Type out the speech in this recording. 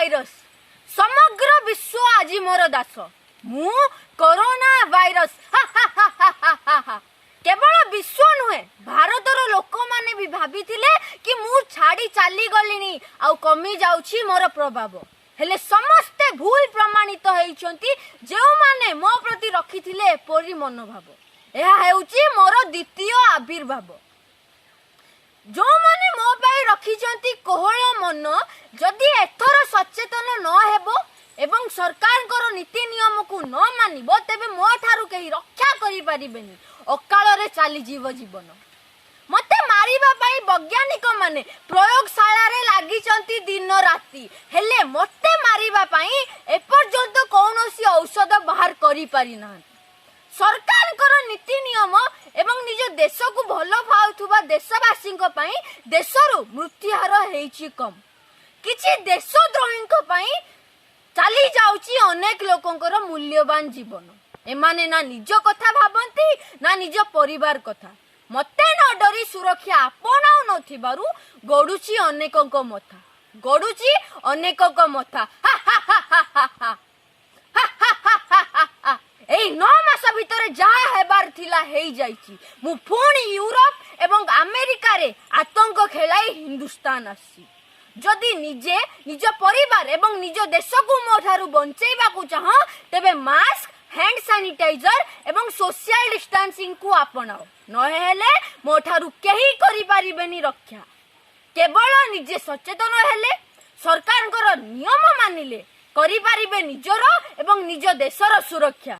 Virus समग्र विश्व आज मोर दास मु कोरोना भाइरस केवल विश्व नुहे भारतर लोक माने भी भाभी कि मु छाड़ी चली गलिनी आउ कमी जाउछि मोर प्रभाव हेले समस्ते भूल प्रमाणित होइछंती जो माने मो प्रति रखिथिले एपरि मनोभाव एहा हेउछि मोर द्वितीय आविर्भाव जो माने मो पाई रखिछंती कोहळ मन जदि एथर सचेतन न हेबो एवं सरकार कर नीति नियम को न मानिबो तेबे मो ठारू केही रक्षा करि परिबेनी अकाल रे चली जीव जीवन मते मारिबा पाई वैज्ञानिक माने प्रयोगशाला रे लागिचंती दिन राती हेले मते मारिबा पाई एपर्यंत कोनोसी औषध बाहर करि पारि ना सरकार कर नीति नियम एवं निज देश को भल पाउथुबा देशवासी देशरु मृत्युहार हेछि कम किछि देशद्रोही चली जाउची अनेक लोकंकर मूल्यवान जीवन एमाने ना निज कथा भाबंती ना निज परिवार कथा मते न डरी सुरक्षा आपणाउ नथिबारु गडुची अनेकक मथा गडुची अनेकक मथा एई 9 मास भितर जहा हेबार थिला हेई जाईची मु पुणी यूरोप एवं अमेरिका रे आतंक खेलाई हिंदुस्तान आसी जदि निजे निज परिवार एवं निज देश को मोठारु बंचेबा को चाह तेबे मास्क हैंड सैनिटाइजर एवं सोशल डिस्टेंसिंग को अपनाओ नहेले मोठारु केही करि पारिबेनी रक्षा केवल निजे सचेतन हेले सरकार नियम मानिले करि पारिबे निजर एवं निज देशर सुरक्षा।